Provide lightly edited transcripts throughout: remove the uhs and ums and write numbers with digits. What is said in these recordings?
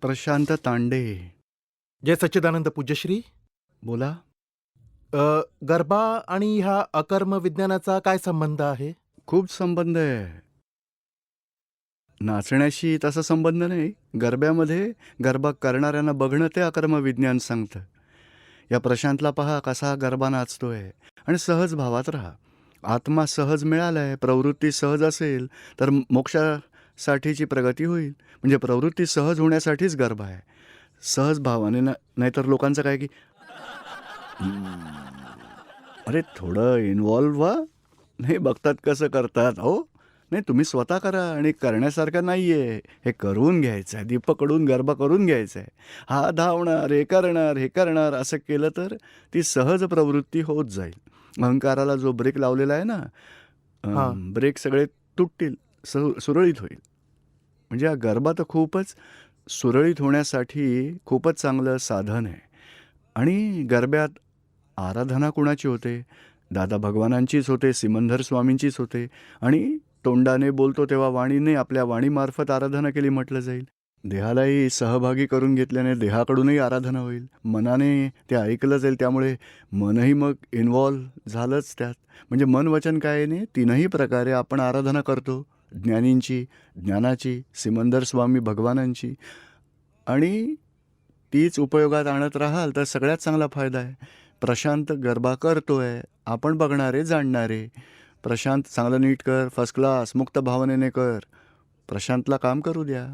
प्रशांत तांडे. जय सच्चिदानंद पूज्यश्री. बोला. गर्भा आणि ह्या अकर्म विज्ञानाचा काय संबंध आहे? खूप संबंध आहे. नाचण्याशी तसा संबंध नाही. गरब्यामध्ये गरबा करणाऱ्यांना बघणं ते अकर्म विज्ञान सांगतं. या प्रशांतला पहा कसा गरबा नाचतोय आणि सहज भावात राहा. आत्मा सहज मिळालाय, प्रवृत्ती सहज असेल तर मोक्षासाठीची प्रगती होईल. म्हणजे प्रवृत्ती सहज होण्यासाठीच गरबा आहे. सहज भावाने नाहीतर लोकांचं काय की अरे थोडं इन्व्हॉल्व व्हा. नाही बघतात कसं करतात हो. नाही तुम्ही स्वतः करा आणि करण्यासारखं नाही आहे. हे करून घ्यायचं आहे. दीपकडून गरबा करून घ्यायचा आहे. हा धावणार, हे करणार असं केलं तर ती सहज प्रवृत्ती होत जाईल. अहंकाराला जो ब्रेक लावलेला आहे ना, ब्रेक सगळे तुटतील, सुरळीत होईल. म्हणजे हा गरबा तर खूपच सुरळीत होण्यासाठी खूपच चांगलं साधन आहे. आणि गरब्यात आराधना कुणाची होते? दादा भगवानांचीच होते, सिमंदर स्वामींचीच होते. आणि तोंडाने बोलतो तेव्हा वाणीने, आपल्या वाणीमार्फत आराधना केली म्हटलं जाईल. देहालाही सहभागी करून घेतल्याने देहाकडूनही आराधना होईल. मनाने ते ऐकलं जाईल, त्यामुळे मनही मग इन्व्हॉल्व झालंच त्यात. म्हणजे मन वचन कायाने तीनही प्रकारे आपण आराधना करतो. ज्ञानींची, ज्ञानाची, सिमंदर स्वामी भगवानांची. आणि तीच उपयोगात आणत राहाल तर सगळ्यात चांगला फायदा आहे. प्रशांत गरबा करतोय, आपण बघणारे, जाणणारे. प्रशांत चांगलं नीट कर, फर्स्ट क्लास, मुक्त भावनेने कर. प्रशांतला काम करू द्या.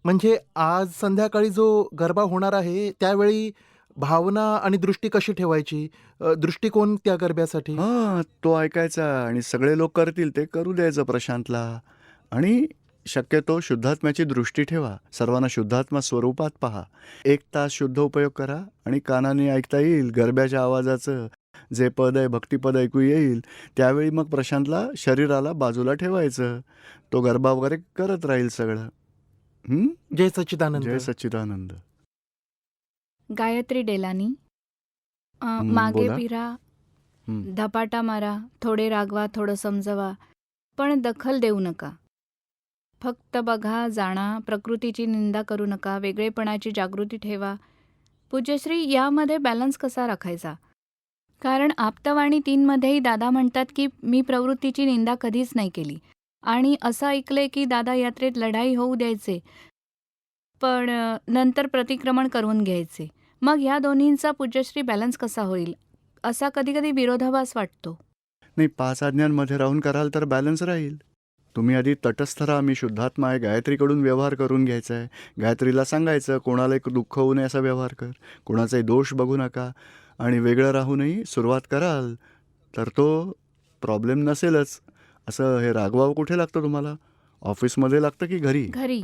म्हणजे आज संध्याकाळी जो गरबा होणार आहे त्यावेळी भावना आणि दृष्टी कशी ठेवायची? दृष्टिकोन त्या गरब्यासाठी? हां, तो ऐकायचा आणि सगळे लोक करतील ते करू द्यायचं प्रशांतला. आणि शक्यतो शुद्धात्म्याची दृष्टी ठेवा. सर्वांना शुद्धात्मा स्वरूपात पहा. 1 तास शुद्ध उपयोग करा आणि कानाने ऐकता येईल गरब्याच्या आवाजाचं जे पद आहे, भक्तिपद ऐकू येईल. त्यावेळी मग प्रशांतला, शरीराला बाजूला ठेवायचं. तो गरबा वगैरे करत राहील सगळं. जय सच्चिदानंद. जय सच्चिदानंद. गायत्री डेलानी. मागे बोला. फिरा, हं. धपाटा मारा, थोडे रागवा, थोडं समजवा, पण दखल देऊ नका. फक्त बघा, जाणा, प्रकृतीची निंदा करू नका, वेगळेपणाची जागृती ठेवा. पूज्यश्री, यामध्ये बॅलन्स कसा राखायचा? कारण आप्तवाणी 3मध्येही दादा म्हणतात की मी प्रवृत्तीची निंदा कधीच नाही केली. आणि असं ऐकलंय की दादा यात्रेत लढाई होऊ द्यायचे, पण नंतर प्रतिक्रमण करून घ्यायचे. मग ह्या दोन्हींचा पूज्यश्री बॅलन्स कसा होईल? असा कधीकधी विरोधाभास वाटतो. नाही, 5 आज्ञांमध्ये राहून कराल तर बॅलन्स राहील. तुम्ही आधी तटस्थ राहा. मी शुद्धात्मा आहे, गायत्रीकडून व्यवहार करून घ्यायचा आहे. गायत्रीला सांगायचं कोणाला एक दुःख होऊ नये असा व्यवहार कर, कोणाचाही दोष बघू नका. आणि वेगळं राहूनही सुरुवात कराल तर तो प्रॉब्लेम नसेलच. असं हे रागवावं कुठे लागतं तुम्हाला? ऑफिसमध्ये लागतं की घरी? घरी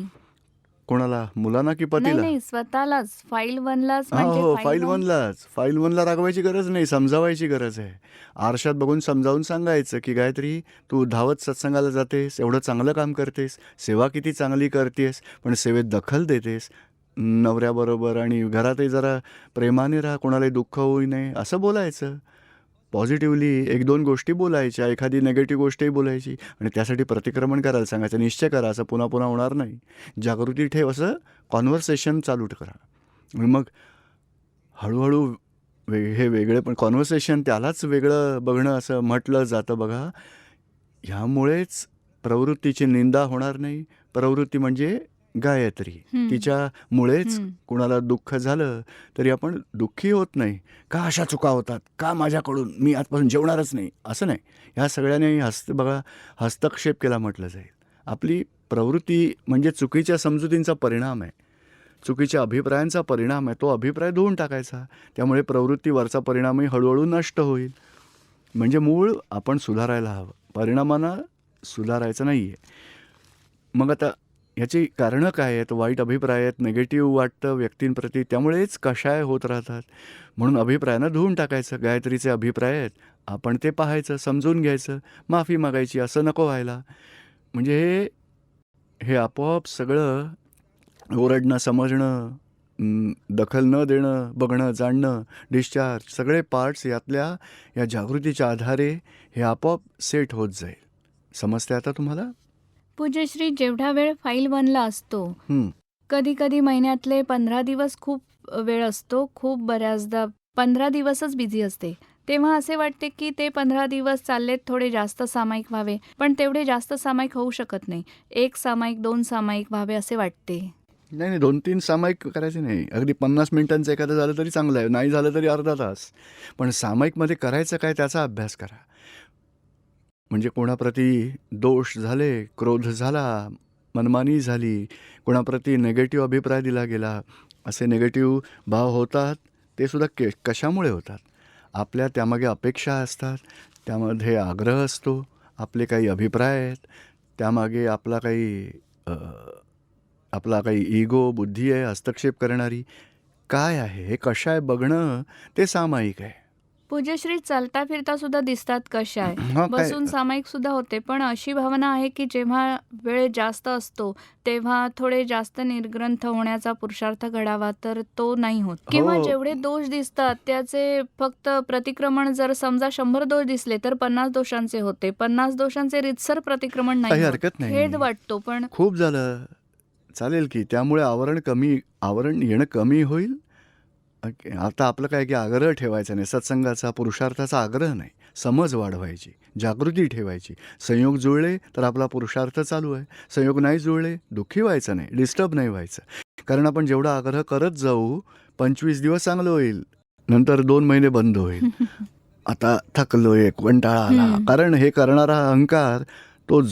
कोणाला, मुलांना की नाही पतीला? नाही, स्वतःलाच. फाईल 1लाच. हो म्हणजे हो, फाईल फाईल 1. वनलाच. फाईल 1ला रागवायची गरज नाही, समजावायची गरज आहे. आरशात बघून समजावून सांगायचं की गायत्री, तू धावत सत्संगाला जातेस, एवढं चांगलं काम करतेस, सेवा किती चांगली करतेस, पण सेवेत दखल देतेस नवऱ्याबरोबर. आणि घरातही जरा प्रेमाने राहा, कोणालाही दुःख होऊ नये असं बोलायचं. पॉझिटिव्हली 1-2 गोष्टी बोलायच्या, एखादी निगेटिव्ह गोष्टही बोलायची. आणि त्यासाठी प्रतिक्रमण करायला सांगायचं. निश्चय करा, असं पुन्हा पुन्हा होणार नाही. जागृती ठेव, असं कॉन्व्हर्सेशन चालू करा. आणि मग हळूहळू हे वेगळे, पण कॉन्व्हर्सेशन त्यालाच वेगळं बघणं असं म्हटलं जातं बघा. ह्यामुळेच प्रवृत्तीची निंदा होणार नाही. प्रवृत्ती म्हणजे गायत्री. तिच्यामुळेच कुणाला दुःख झालं तरी आपण दुःखी होत नाही. का अशा चुका होतात, का माझ्याकडून, मी आजपासून जेवणारच नाही, असं नाही. ह्या सगळ्यांनी बघा हस्तक्षेप केला म्हटलं जाईल. आपली प्रवृत्ती म्हणजे चुकीच्या समजुतींचा परिणाम आहे, चुकीच्या अभिप्रायांचा परिणाम आहे. तो अभिप्राय धुवून टाकायचा. त्यामुळे प्रवृत्तीवरचा परिणामही हळूहळू नष्ट होईल. म्हणजे मूळ आपण सुधारायला हवं, परिणामांना सुधारायचं नाही आहे. मग आता ह्याची कारणं काय आहेत? वाईट अभिप्राय आहेत, निगेटिव्ह वाटतं व्यक्तींप्रती, त्यामुळेच कषाय होत राहतात. म्हणून अभिप्रायानं धुवून टाकायचं. गायत्रीचे अभिप्राय आहेत, आपण ते पाहायचं, समजून घ्यायचं, माफी मागायची. असं नको व्हायला. म्हणजे हे आपोआप सगळं ओरडणं, समजणं, दखल न देणं, बघणं, जाणणं, डिस्चार्ज, सगळे पार्ट्स या जागृतीच्या आधारे हे आपोआप सेट होत जाईल. समजते आता तुम्हाला? पूज्यश्री, जेवढा वेळ फाईल 1ला असतो कधी कधी महिन्यातले 15 दिवस खूप वेळ असतो. खूप बऱ्याचदा 15 दिवसच बिझी असते. तेव्हा असे वाटते की ते 15 दिवस चाललेत थोडे जास्त सामायिक व्हावे, पण तेवढे जास्त सामायिक होऊ शकत नाही. 1 सामायिक 2 सामायिक व्हावे असे वाटते. नाही 2-3 सामायिक करायचे नाही. अगदी 50 मिनिटांचं एखादं झालं तरी चांगलं आहे, नाही झालं तरी अर्धा तास. पण सामायिकमध्ये करायचं काय त्याचा अभ्यास करा. म्हणजे कोणाप्रती दोष झाले, क्रोध झाला, मनमानी झाली, कोणाप्रती निगेटिव्ह अभिप्राय दिला गेला, असे निगेटिव्ह भाव होतात, ते सुद्धा कशामुळे होतात? आपल्या त्यामागे अपेक्षा असतात, त्यामध्ये आग्रह असतो, आपले काही अभिप्राय आहेत, त्यामागे आपला काही इगो, बुद्धी आहे हस्तक्षेप करणारी. काय आहे, हे कशा आहे बघणं, ते सामायिक आहे. पूज्यश्री चालता फिरता सुद्धा दिसतात कशा आहे. हां, काय बसून सामायिक सुद्धा होते, पण अशी भावना आहे की जेव्हा वेळ जास्त असतो तेव्हा थोडे जास्त निर्ग्रंथ होण्याचा पुरुषार्थ घडावा, तर तो नाही होत. किंवा हो. जेवढे दोष दिसतात त्याचे फक्त प्रतिक्रमण, जर समजा 100 दोष दिसले तर 50 दोषांचे होते. 50 दोषांचे रीतसर प्रतिक्रमण नाही काही होत. हरकत नाही. खेद वाटतो, पण खूप झालं. चालेल की त्यामुळे आवरण येणं कमी होईल. आता आपलं काय की आग्रह ठेवायचा नाही, सत्संगाचा पुरुषार्थाचा आग्रह नाही, समज वाढवायची, जागृती ठेवायची. संयोग जुळले तर आपला पुरुषार्थ चालू आहे, संयोग नाही जुळले दुःखी व्हायचं नाही, डिस्टर्ब नाही व्हायचं. कारण आपण जेवढा आग्रह करत जाऊ 25 दिवस चांगलं होईल, नंतर 2 महिने बंद होईल. आता थकलोय, कंटाळा आला. कारण हे करणारा अहंकार तो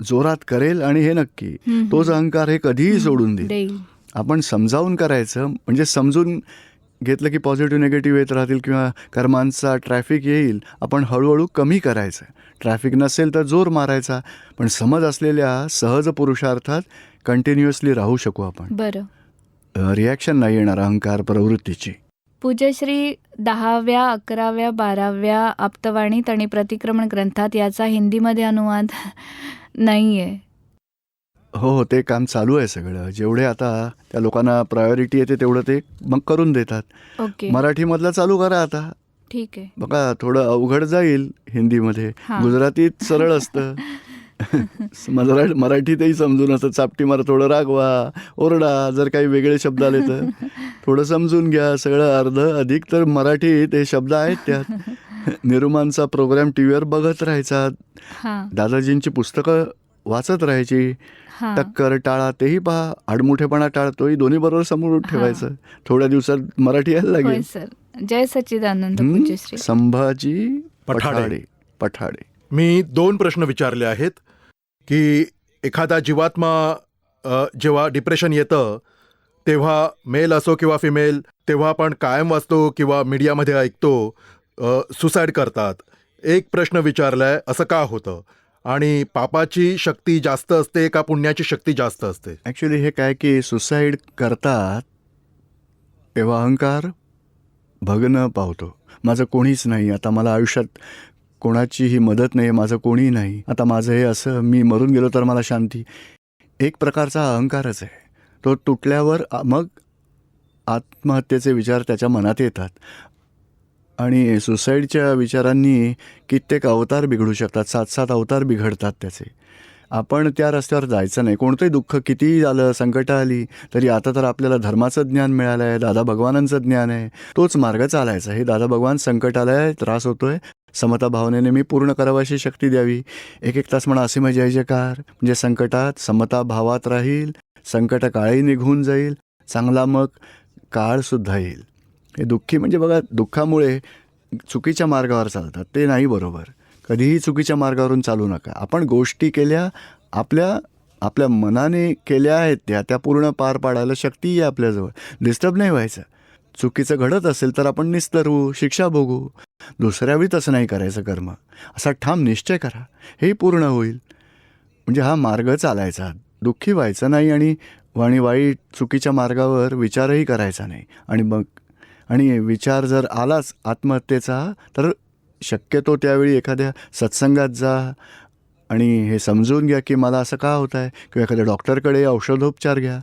जोरात करेल आणि हे नक्की तोच अहंकार हे कधीही सोडून देईल. देईल. आपण समजावून करायचं, म्हणजे समजून घेतलं की पॉझिटिव्ह निगेटिव्ह येत राहतील किंवा कर्मांचा ट्रॅफिक येईल, आपण हळूहळू कमी करायचं. ट्रॅफिक नसेल तर जोर मारायचा, पण समज असलेल्या सहज पुरुषार्थात कंटिन्युअसली राहू शकू आपण. बरं. रिॲक्शन नाही येणार अहंकार प्रवृत्तीची. पूज्यश्री 10व्या, 11व्या, 12व्या आप्तवाणीत आणि प्रतिक्रमण ग्रंथात याचा हिंदीमध्ये अनुवाद नाही आहे. हो, ते काम चालू आहे सगळं. जेवढे आता त्या लोकांना प्रायोरिटी येते तेवढं ते मग करून देतात. ओके, मराठीमधला चालू करा आता. ठीक आहे. बघा थोडं अवघड जाईल हिंदीमध्ये, हां. गुजरातीत सरळ असतं. मराठीतही समजून असतं. चापटी मारा, थोडं रागवा, ओरडा, जर काही वेगळे शब्द आले तर थोडं समजून घ्या. सगळं अर्ध अधिक तर मराठीत हे शब्द आहेत त्यात. निरुमांचा प्रोग्राम टी व्हीवर बघत राहायचा, हां, दादाजींची पुस्तकं वाचत राहायची. हां. टक्कर टाळा तेही पहा, आडमुठेपणा टाळतोही दोन्ही बरोबर समोर ठेवायचं. थोड्या दिवसात मराठी यायला होय लागेल. सर. जय सच्चिदानंद पूज्यश्री. संभाजी पठाडे. मी 2 प्रश्न विचारले आहेत की एखादा जीवात्मा जेव्हा डिप्रेशन येतं तेव्हा मेल असो किंवा फिमेल, तेव्हा आपण कायम वाचतो किंवा मीडियामध्ये ऐकतो सुसाईड करतात. एक प्रश्न विचारलाय, असं का होतं? आणि पापाची शक्ती जास्त असते का पुण्याची शक्ती जास्त असते? ॲक्च्युली हे काय की सुसाईड करतात तेव्हा अहंकार भग्न पावतो. माझं कोणीच नाही, आता मला आयुष्यात कोणाचीही मदत नाही, माझं कोणी नाही, आता माझं हे असं, मी मरून गेलो तर मला शांती. एक प्रकारचा अहंकारच आहे. तो तुटल्यावर मग आत्महत्येचे विचार त्याच्या मनात येतात. आणि सुसाईडच्या विचारांनी कित्येक अवतार बिघडू शकतात, 7-7 अवतार बिघडतात त्याचे. आपण त्या रस्त्यावर जायचं नाही. कोणतंही दुःख कितीही झालं, संकटं आली तरी आता तर आपल्याला धर्माचं ज्ञान मिळालं आहे, दादा भगवानांचं ज्ञान आहे, तोच मार्ग चालायचा. हे दादा भगवान संकट आलं आहे, त्रास होतो आहे, समता भावनेने मी पूर्ण करावं अशी शक्ती द्यावी. 1-1 तास म्हणा असे जय जयकार, म्हणजे संकटात समता भावात राहील, संकट काळही निघून जाईल, चांगला मग काळसुद्धा येईल. हे दुःखी म्हणजे बघा, दुःखामुळे चुकीच्या मार्गावर चालतात, ते नाही बरोबर. कधीही चुकीच्या मार्गावरून चालू नका. आपण गोष्टी केल्या, आपल्या मनाने केल्या आहेत त्या पूर्ण पार पाडायला शक्ती आहे आपल्याजवळ. डिस्टर्ब नाही व्हायचं. चुकीचं घडत असेल तर आपण निस्तरवू, शिक्षा भोगू. दुसऱ्यावेळी तसं नाही करायचं कर्म, असा ठाम निश्चय करा, हे पूर्ण होईल. म्हणजे हा मार्ग चालायचा, दुःखी व्हायचं नाही आणि वाईट चुकीच्या मार्गावर विचारही करायचा नाही. आणि विचार जर आलाच आत्महत्येचा तर शक्यतो त्यावेळी एखाद्या सत्संगात जा आणि हे समजून घ्या की मला असं का होत आहे, किंवा एखाद्या डॉक्टरकडे औषधोपचार घ्या.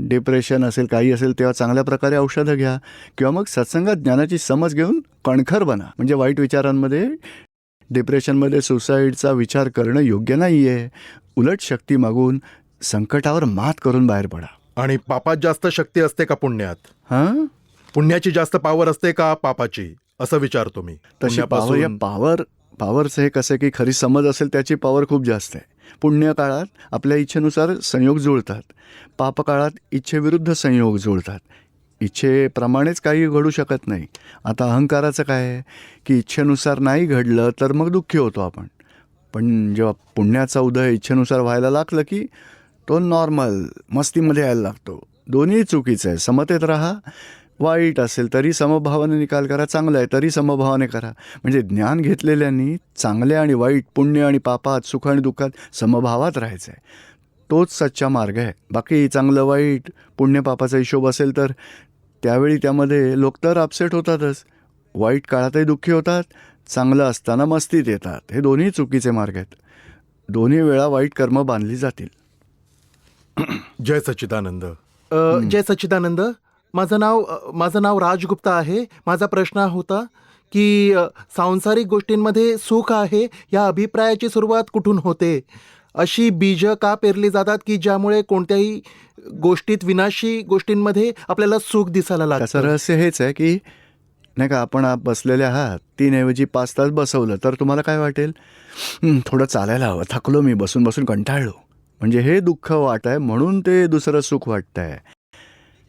डिप्रेशन असेल, काही असेल, तेव्हा चांगल्या प्रकारे औषधं घ्या, किंवा मग सत्संगात ज्ञानाची समज घेऊन कणखर बना. म्हणजे वाईट विचारांमध्ये, डिप्रेशनमध्ये सुसाईडचा विचार करणं योग्य नाही आहे. उलट शक्ती मागून संकटावर मात करून बाहेर पडा. आणि पापात जास्त शक्ती असते का पुण्यात? हां, पुण्याची जास्त पावर असते का पापाची, असं विचारतो मी. तशी पॉवर, या पॉवरचं हे कसं आहे की खरी समज असेल त्याची पॉवर खूप जास्त आहे. पुण्य काळात आपल्या इच्छेनुसार संयोग जुळतात, पाप काळात इच्छेविरुद्ध संयोग जुळतात. इच्छेप्रमाणेच काही घडू शकत नाही. आता अहंकाराचं काय आहे की इच्छेनुसार नाही घडलं तर मग दुःखी होतो आपण. पण जेव्हा पुण्याचा उदय इच्छेनुसार व्हायला लागलं की तो नॉर्मल मस्तीमध्ये यायला लागतो. दोन्ही चुकीचं आहे. समतेत राहा. वाईट असेल तरी समभावाने निकाल करा, चांगलं आहे तरी समभावाने करा. म्हणजे ज्ञान घेतलेल्यांनी चांगले आणि वाईट, पुण्य आणि पापात, सुख आणि दुःखात समभावात राहायचं आहे. तोच सच्चा मार्ग आहे. बाकी चांगलं वाईट, पुण्य पापाचा हिशोब असेल तर त्यावेळी त्यामध्ये लोक तर अपसेट होतातच. वाईट काळातही दुःखी होतात, चांगलं असताना मस्तीत येतात. हे दोन्ही चुकीचे मार्ग आहेत. दोन्ही वेळा वाईट कर्म बांधली जातील. जय सच्चिदानंद. जय सच्चिदानंद. माझं नाव राजगुप्ता आहे. माझा प्रश्न होता की सांसारिक गोष्टींमध्ये सुख आहे या अभिप्रायाची सुरुवात कुठून होते? अशी बीजं का पेरली जातात की ज्यामुळे कोणत्याही गोष्टीत, विनाशी गोष्टींमध्ये आपल्याला सुख दिसायला त्याचं लागतं? रहस्य हेच आहे की नाही का, आपण बसलेले आहात, 3 ऐवजी 5 तास बसवलं तर तुम्हाला काय वाटेल? थोडं चालायला हवं, थकलो मी, बसून बसून कंटाळलो. म्हणजे हे दुःख वाट आहे, म्हणून ते दुसरं सुख वाटतंय.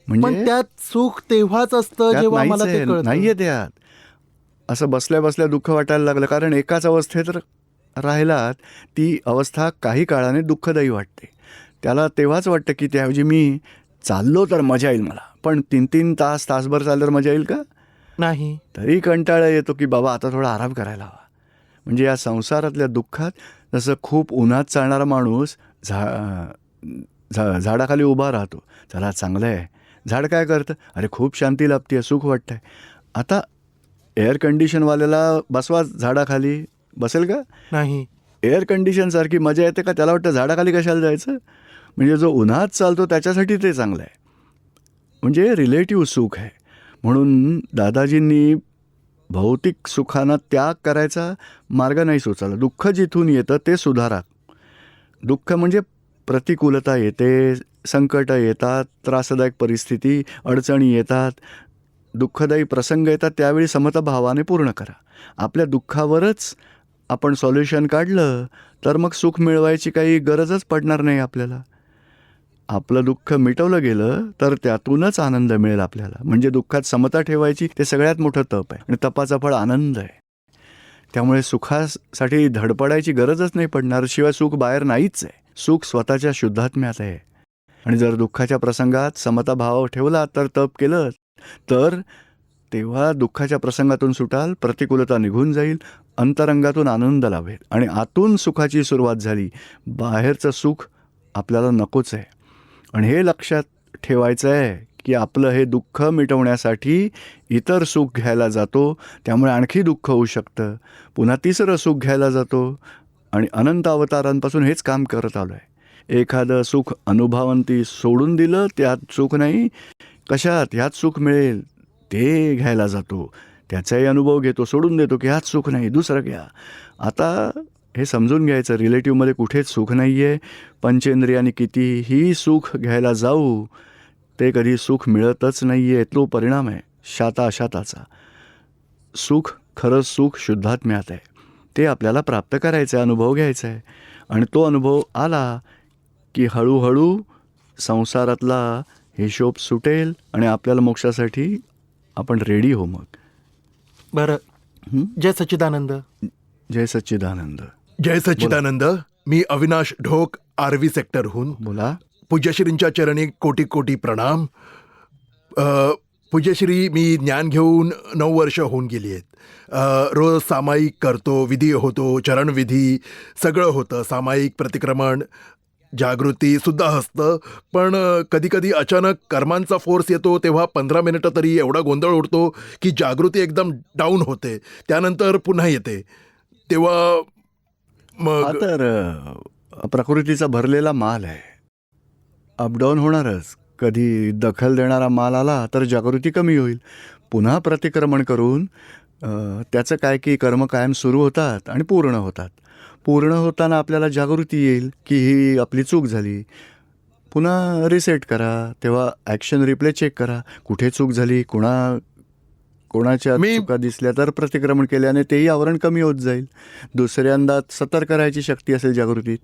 पण म्हणजे त्यात सुख तेव्हाच असतं त्यात जेव्हा नाहीच मला ते आहे, कळतं. नाहीये त्यात. असं बसल्या बसल्या दुःख वाटायला लागलं कारण एकाच अवस्थेत राहिलात, ती अवस्था काही काळाने दुःखदायी वाटते. त्याला तेव्हाच वाटतं की त्याऐवजी मी चाललो तर मजा येईल मला. पण 3-3 तास, तासभर चालल्यावर मजा येईल का? नाही. तरी कंटाळा येतो की बाबा आता थोडा आराम करायला हवा. म्हणजे या संसारातल्या दुःखात जसं खूप उन्हात चालणारा माणूस झाडाखाली उभा राहतो. चला चांगलं आहे. झाड काय करतं? अरे खूप शांती लाभते, सुख वाटतंय. आता एअर कंडिशनवाल्याला बसवा झाडाखाली, बसेल का? नाही. एअर कंडिशनसारखी मजा येते का? त्याला वाटतं झाडाखाली कशाला जायचं? म्हणजे जो उन्हात चालतो त्याच्यासाठी ते चांगलं आहे. म्हणजे रिलेटिव्ह सुख आहे. म्हणून दादाजींनी भौतिक सुखांना त्याग करायचा मार्ग नाही सुचवला. दुःख जिथून येतं ते सुधारा. दुःख म्हणजे प्रतिकूलता येते, संकट येतात, त्रासदायक परिस्थिती, अडचणी येतात, दुःखदायी प्रसंग येतात, त्यावेळी समताभावाने पूर्ण करा. आपल्या दुःखावरच आपण सॉल्युशन काढलं तर मग सुख मिळवायची काही गरजच पडणार नाही आपल्याला. आपलं दुःख मिटवलं गेलं तर त्यातूनच आनंद मिळेल आपल्याला. म्हणजे दुःखात समता ठेवायची ते सगळ्यात मोठं तप आहे आणि तपाचं फळ आनंद आहे. त्यामुळे सुखासाठी धडपडायची गरजच नाही पडणार. शिवाय सुख बाहेर नाहीच आहे. सुख स्वतःच्या शुद्धात्म्यात आहे. आणि जर दुःखाच्या प्रसंगात समताभाव ठेवला तर तप केलं तर तेव्हा दुःखाच्या प्रसंगातून सुटाल, प्रतिकूलता निघून जाईल, अंतरंगातून आनंद लाभेल आणि आतून सुखाची सुरुवात झाली. बाहेरचं सुख आपल्याला नकोच आहे. आणि हे लक्षात ठेवायचं आहे की आपलं हे दुःख मिटवण्यासाठी इतर सुख घ्यायला जातो, त्यामुळे आणखी दुःख होऊ शकतं. पुन्हा तिसरं सुख घ्यायला जातो आणि अनंत अवतारांपासून हेच काम करत आलो आहे. एखादं सुख अनुभवांती सोडून दिलं, त्यात सुख नाही, कशात ह्यात सुख मिळेल ते घ्यायला जातो. त्याचाही अनुभव घेतो, सोडून देतो की ह्यात सुख नाही, दुसरं घ्या. आता हे समजून घ्यायचं, रिलेटिव्हमध्ये कुठेच सुख नाही आहे. पंचेंद्रियाने कितीही सुख घ्यायला जाऊ ते कधी सुख मिळतच नाही आहे. तो परिणाम आहे शाताशाताचा. सुख, खरं सुख शुद्धात्म्यात आहे. ते आपल्याला प्राप्त करायचं आहे, अनुभव घ्यायचा आहे. आणि तो अनुभव आला की हळूहळू संसारातला हिशोब सुटेल आणि आपल्याला मोक्षासाठी आपण रेडी हो. मग बरं. जय सच्चिदानंद. जय सच्चिदानंद. जय सच्चिदानंद. मी अविनाश ढोक, आर्वी सेक्टरहून. बोला. पूज्यश्रींच्या चरणी कोटी कोटी प्रणाम. पूज्यश्री, मी ज्ञान घेऊन 9 वर्ष होऊन गेली आहेत. रोज सामायिक करतो, विधी होतो, चरणविधी सगळं होतं. सामायिक प्रतिक्रमण, जागृतीसुद्धा असतं. पण कधीकधी अचानक कर्मांचा फोर्स येतो, तेव्हा 15 मिनिटं तरी एवढा गोंधळ उडतो की जागृती एकदम डाऊन होते. त्यानंतर पुन्हा येते. तेव्हा हा मग तर प्रकृतीचा भरलेला माल आहे. अपडाऊन होणारच. कधी दखल देणारा माल आला तर जागृती कमी होईल. पुन्हा प्रतिक्रमण करून त्याचं काय की कर्म कायम सुरू होतात आणि पूर्ण होतात. पूर्ण होताना आपल्याला जागृती येईल की ही आपली चूक झाली. पुन्हा रिसेट करा. तेव्हा ॲक्शन रिप्ले चेक करा, कुठे चूक झाली, कोणाच्या चुका दिसल्या तर प्रतिक्रमण केल्याने तेही आवरण कमी होत जाईल. दुसऱ्यांदा सतर्क करायची शक्ती असेल जागृतीत.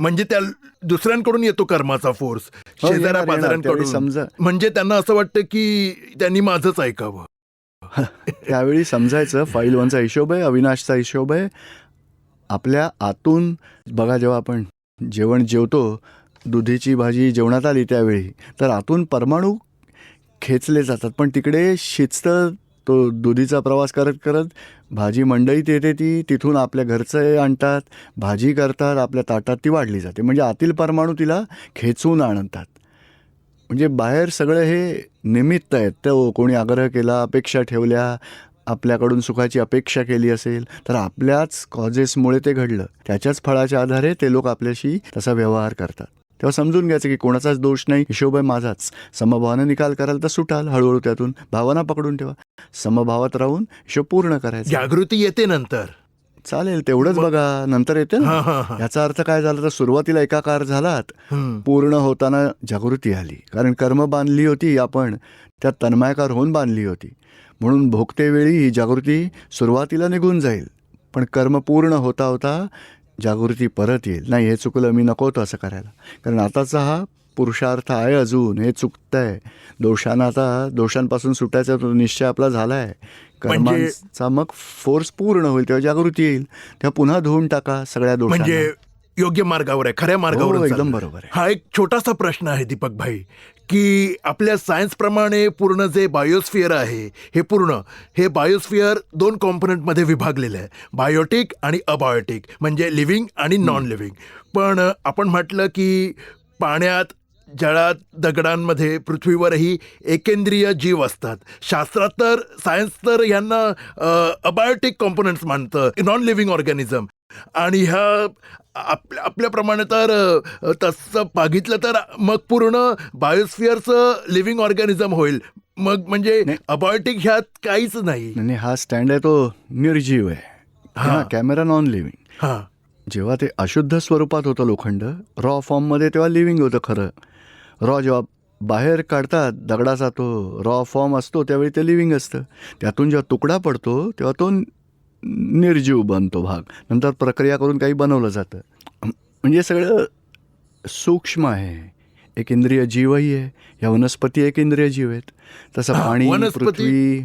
म्हणजे त्या दुसऱ्यांकडून येतो कर्माचा फोर्स, येणार, शेजाऱ्या त्यावेळी पाजाऱ्यांकडून. समजा म्हणजे त्यांना असं वाटतं की त्यांनी माझंच ऐकावं. त्यावेळी समजायचं फाईल 1चा हिशोब आहे, अविनाशचा हिशोब आहे. आपल्या आतून बघा, जेव्हा आपण जेवतो, दुधीची भाजी जेवणात आली त्यावेळी, तर आतून परमाणू खेचले जातात, पण तिकडे शिजतं. तो दुधीचा प्रवास करत करत भाजी मंडईत येते, तिथून आपल्या घरचं आणतात, भाजी करतात, आपल्या ताटात ती वाढली जाते. म्हणजे आतील परमाणू तिला खेचून आणतात. म्हणजे बाहेर सगळं हे निमित्त आहेत. तो कोणी आग्रह केला, अपेक्षा ठेवल्या, आपल्याकडून सुखाची अपेक्षा केली असेल, तर आपल्याच कॉजेसमुळे ते घडलं. त्याच्याच फळाच्या आधारे ते लोक आपल्याशी तसा व्यवहार करतात. तेव्हा समजून घ्यायचं की कोणाचाच दोष नाही, हिशोब आहे माझाच. समभावानं निकाल कराल तर सुटाल. हळूहळू त्यातून भावना पकडून ठेवा, समभावात राहून हिशोब पूर्ण करायचा. जागृती येते नंतर, चालेल, तेवढंच बघा, नंतर येते ना. याचा अर्थ काय झाला, तर सुरुवातीला एकाकार झालात, पूर्ण होताना जागृती आली. कारण कर्म बांधली होती आपण, त्यात तन्मयाकार होऊन बांधली होती. म्हणून भोगतेवेळी ही जागृती सुरुवातीला निघून जाईल, पण कर्म पूर्ण होता होता जागृती परत येईल. नाही, हे चुकलं, मी नको होतं असं करायला. कारण आताचा हा पुरुषार्थ आहे, अजून हे चुकतं आहे. दोषांपासून सुटायचा तो निश्चय आपला झाला आहे. कर्मांचा मग फोर्स पूर्ण होईल, तेव्हा जागृती येईल. तेव्हा पुन्हा धुवून टाका सगळ्या दोषांना. म्हणजे योग्य मार्गावर आहे, खऱ्या मार्गावर हो, एकदम चाललंय. बरोबर आहे. हा एक छोटासा प्रश्न आहे दीपक भाई, की आपल्या सायन्सप्रमाणे पूर्ण जे बायोस्फिअर आहे, हे बायोस्फिअर 2 कॉम्पोनंटमध्ये विभागलेलं आहे, बायोटिक आणि अबायोटिक, म्हणजे लिव्हिंग आणि नॉन लिव्हिंग. पण आपण म्हटलं की पाण्यात, जळात, दगडांमध्ये, पृथ्वीवरही एकेंद्रिय जीव असतात. शास्त्रात तर, सायन्स तर यांना अबायोटिक कॉम्पोनंट्स मानतं, नॉन लिव्हिंग ऑर्गॅनिझम. आणि ह्या आपल्याप्रमाणे तर तसं बघितलं तर मग पूर्ण बायोस्फिअरचं लिव्हिंग ऑर्गॅनिझम होईल. मग म्हणजे अबायोटिक ह्यात काहीच नाही. नाही, हा स्टँड आहे तो निर्जीव आहे. हा कॅमेरा नॉन लिव्हिंग. हां, जेव्हा ते अशुद्ध स्वरूपात होतं लोखंड, रॉ फॉर्ममध्ये, तेव्हा लिव्हिंग होतं खरं. रॉ जेव्हा बाहेर काढतात दगडाचा, तो रॉ फॉर्म असतो, त्यावेळी ते लिव्हिंग असतं. त्यातून जेव्हा तुकडा पडतो तेव्हा तो निर्जीव बनतो भाग. नंतर प्रक्रिया करून काही बनवलं जातं. म्हणजे सगळं सूक्ष्म आहे. एक इंद्रिय जीवही आहे. या वनस्पती एक इंद्रिय जीव आहेत. तसं पाणी, पृथ्वी,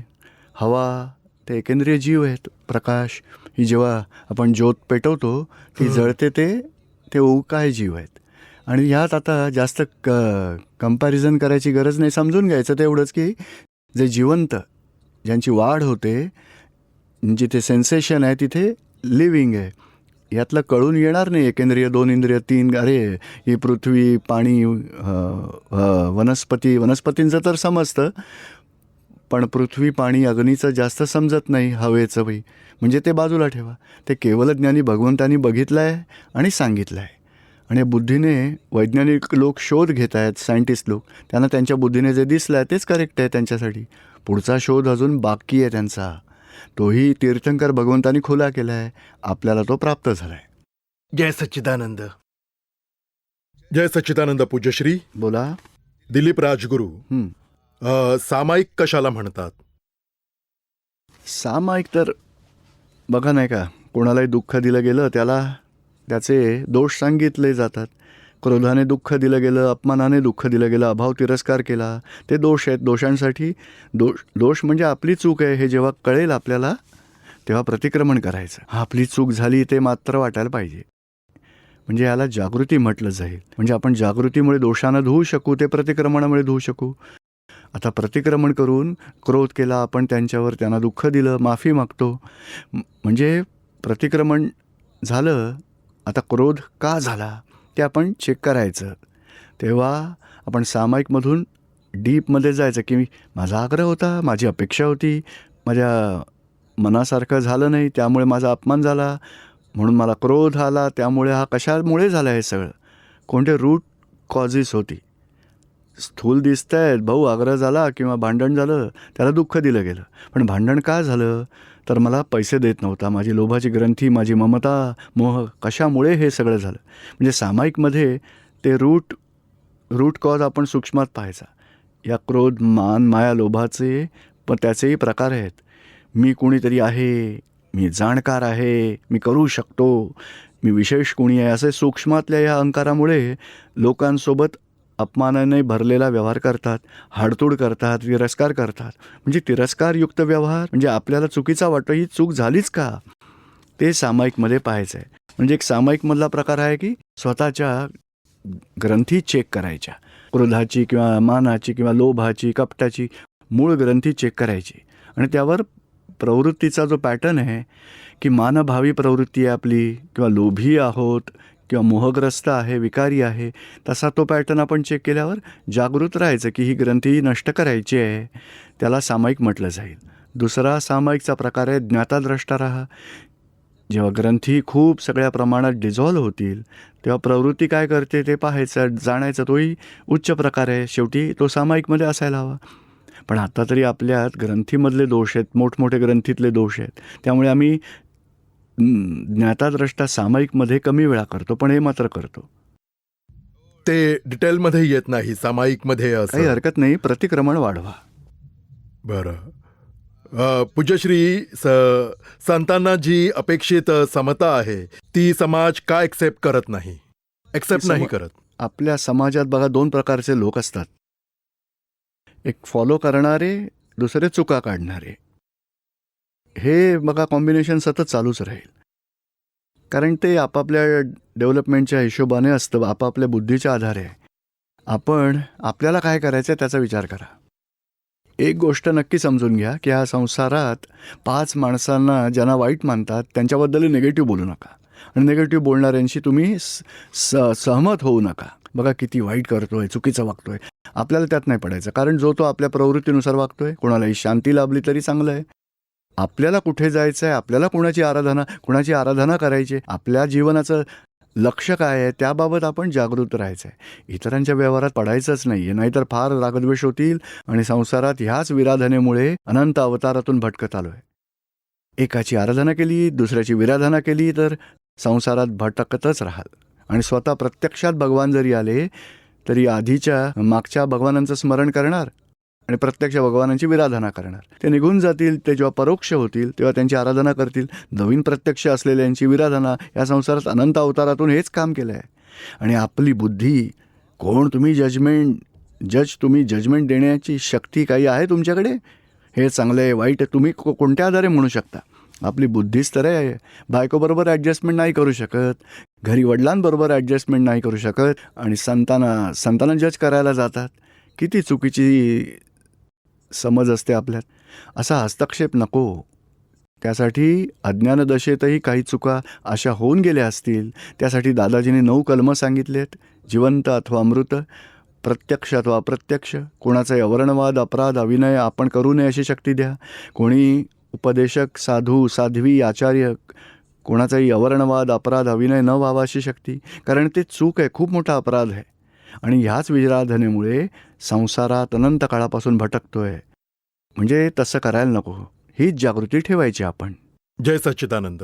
हवा, ते एकेंद्रिय जीव आहेत. प्रकाश, ही जेव्हा आपण ज्योत पेटवतो ती जळते, ते उकाय जीव आहेत. आणि ह्यात आता जास्त कंपॅरिझन करायची गरज नाही. समजून घ्यायचं तेवढंच की जे जिवंत, ज्यांची वाढ होते, जिथे सेन्सेशन आहे, तिथे लिव्हिंग आहे. यातलं कळून येणार नाही एकेंद्रिय, 2 इंद्रिय, 3. अरे, ही पृथ्वी, पाणी, वनस्पतींचं तर समजतं, पण पृथ्वी, पाणी, अग्नीचं जास्त समजत नाही, हवेचं बी. म्हणजे ते बाजूला ठेवा. ते केवलज्ञानी भगवंतांनी बघितलं आहे आणि सांगितलं आहे. आणि बुद्धीने वैज्ञानिक लोक शोध घेत आहेत, सायंटिस्ट लोक, त्यांना त्यांच्या बुद्धीने जे दिसलं आहे तेच करेक्ट आहे त्यांच्यासाठी. पुढचा शोध अजून बाकी आहे त्यांचा. तोही तीर्थंकर भगवंतांनी खुला केला आहे, आपल्याला तो प्राप्त झाला आहे. जय सच्चिदानंद. जय सच्चिदानंद. पूज्यश्री बोला. दिलीप राजगुरू, सामायिक कशाला म्हणतात? सामायिक तर बघा, नाही का, कोणालाही दुःख दिलं गेलं त्याला त्याचे दोष सांगितले जातात. क्रोधाने दुःख दिलं गेलं, अपमानाने दुःख दिलं गेलं, अभाव तिरस्कार केला, ते दोष आहेत. दोषांसाठी दोष म्हणजे आपली चूक आहे हे जेव्हा कळेल आपल्याला, तेव्हा प्रतिक्रमण करायचं. आपली चूक झाली ते मात्र वाटायला पाहिजे. म्हणजे याला जागृती म्हटलं जाईल. म्हणजे आपण जागृतीमुळे दोषांना धुवू शकू, ते प्रतिक्रमणामुळे धुवू शकू. आता प्रतिक्रमण करून क्रोध केला आपण त्यांच्यावर, त्यांना दुःख दिलं, माफी मागतो, म्हणजे प्रतिक्रमण झालं. आता क्रोध का झाला ते आपण चेक करायचं. तेव्हा आपण सामायिकमधून डीपमध्ये जायचं की माझा आग्रह होता, माझी अपेक्षा होती, माझ्या मनासारखं झालं नाही, त्यामुळे माझा अपमान झाला, म्हणून मला क्रोध आला, त्यामुळे हा कशामुळे झाला हे सगळं, कोणते रूट कॉजेस होती. स्थूल दिसत आहेत, भाऊ आग्रह झाला किंवा भांडण झालं, त्याला दुःख दिलं गेलं, पण भांडण का झालं, तर मला पैसे देत नव्हता, माझी लोभाची ग्रंथी, माझी ममता, मोह, कशामुळे हे सगळं झालं. म्हणजे सामायिकमध्ये ते रूट रूट कॉज आपण सूक्ष्मात पाहायचा. या क्रोध, मान, माया, लोभाचे पण त्याचेही प्रकार आहेत. मी कोणीतरी आहे, मी जाणकार आहे, मी करू शकतो, मी विशेष कोणी आहे, असे सूक्ष्मातल्या या अहंकारामुळे लोकांसोबत अपमानाने भरलेला व्यवहार करतात, हाडतूड करतात, तिरस्कार करतात. म्हणजे तिरस्कारयुक्त व्यवहार म्हणजे आपल्याला चुकीचा वाटतो, ही चूक झालीच का, ते सामायिकमध्ये पाहायचं आहे. म्हणजे एक सामायिकमधला प्रकार आहे की स्वतःच्या ग्रंथी चेक करायच्या, क्रोधाची किंवा मानाची किंवा लोभाची, कपटाची मूळ ग्रंथी चेक करायची आणि त्यावर प्रवृत्तीचा जो पॅटर्न आहे की मानभावी प्रवृत्ती आहे आपली किंवा लोभी आहोत किंवा मोहग्रस्त आहे, विकारी आहे, तसा तो पॅटर्न आपण चेक केल्यावर जागृत राहायचं की ही ग्रंथी नष्ट करायची आहे. त्याला सामायिक म्हटलं जाईल. दुसरा सामायिकचा प्रकार आहे ज्ञाताद्रष्टा राहा. जेव्हा ग्रंथी खूप सगळ्या प्रमाणात डिझॉल्व्ह होतील तेव्हा प्रवृत्ती काय करते ते पाहायचं, जाणायचं. तोही उच्च प्रकार आहे. शेवटी तो सामायिकमध्ये असायला हवा. पण आता तरी आपल्यात ग्रंथीमधले दोष आहेत, मोठमोठे ग्रंथीतले दोष आहेत. त्यामुळे आम्ही ज्ञाताद्रष्टा सामायिकमध्ये कमी वेळा करतो, पण हे मात्र करतो. ते डिटेलमध्ये येत नाही सामायिकमध्ये काही असं. हरकत नाही, प्रतिक्रमण वाढवा. बरं. पूज्यश्री, संतांना जी अपेक्षित समता आहे ती समाज का एक्सेप्ट करत नाही, एक्सेप्ट ती नाही करत? आपल्या समाजात बघा 2 प्रकारचे लोक असतात. एक फॉलो करणारे, दुसरे चुका काढणारे. हे बघा कॉम्बिनेशन सतत चालूच राहील. कारण ते आपापल्या डेव्हलपमेंटच्या हिशोबाने असतं, आपापल्या बुद्धीच्या आधारे. आपण आपल्याला काय करायचं आहे त्याचा विचार करा. एक गोष्ट नक्की समजून घ्या की ह्या संसारात 5 माणसांना ज्यांना वाईट मानतात त्यांच्याबद्दल निगेटिव्ह बोलू नका आणि निगेटिव्ह बोलणाऱ्यांशी तुम्ही सहमत होऊ नका. बघा किती वाईट करतोय, चुकीचं वागतोय, आपल्याला त्यात नाही पडायचं. कारण जो तो आपल्या प्रवृत्तीनुसार वागतोय. कोणालाही शांती लाभली तरी चांगलं आहे. आपल्याला कुठे जायचं आहे, आपल्याला कुणाची आराधना करायची, आपल्या जीवनाचं लक्ष काय आहे त्याबाबत आपण जागृत राहायचं आहे. इतरांच्या व्यवहारात पडायचंच नाही आहे, नाहीतर फार रागद्वेष होतील आणि संसारात ह्याच विराधनेमुळे अनंत अवतारातून भटकत आलो आहे. एकाची आराधना केली, दुसऱ्याची विराधना केली तर संसारात भटकतच राहाल आणि स्वतः प्रत्यक्षात भगवान जरी आले तरी आधीच्या मागच्या भगवानांचं स्मरण करणार आणि प्रत्यक्ष भगवानांची विराधना करणार. ते निघून जातील, ते जेव्हा परोक्ष होतील तेव्हा त्यांची आराधना करतील. नवीन प्रत्यक्ष असलेल्यांची विराधना. या संसारात अनंत अवतारातून हेच काम केलं आहे. आणि आपली बुद्धी, तुम्ही जजमेंट देण्याची शक्ती काही आहे तुमच्याकडे? हे चांगलं आहे, वाईट आहे, तुम्ही कोणत्या आधारे म्हणू शकता? आपली बुद्धीच तर आहे. बायकोबरोबर ॲडजस्टमेंट नाही करू शकत, घरी वडिलांबरोबर ॲडजस्टमेंट नाही करू शकत आणि संतांना जज करायला जातात. किती चुकीची समज असते आपल्यात. असा हस्तक्षेप नको. त्यासाठी अज्ञानदशेतही काही चुका अशा होऊन गेल्या असतील. त्यासाठी दादाजींनी 9 कलमं सांगितलेत. जिवंत अथवा अमृत, प्रत्यक्ष अथवा अप्रत्यक्ष, कोणाचाही अवर्णवाद, अपराध, अविनय आपण करू नये अशी शक्ती द्या. कोणी उपदेशक, साधू, साध्वी, आचार्य, कोणाचाही अवर्णवाद, अपराध, अविनय न व्हावा अशी शक्ती. कारण ते चूक आहे, खूप मोठा अपराध आहे आणि ह्याच विराधनेमुळे संसारात अनंत काळापासून भटकतोय. म्हणजे तसं करायला नको, हीच जागृती ठेवायची आपण. जय सच्चिदानंद.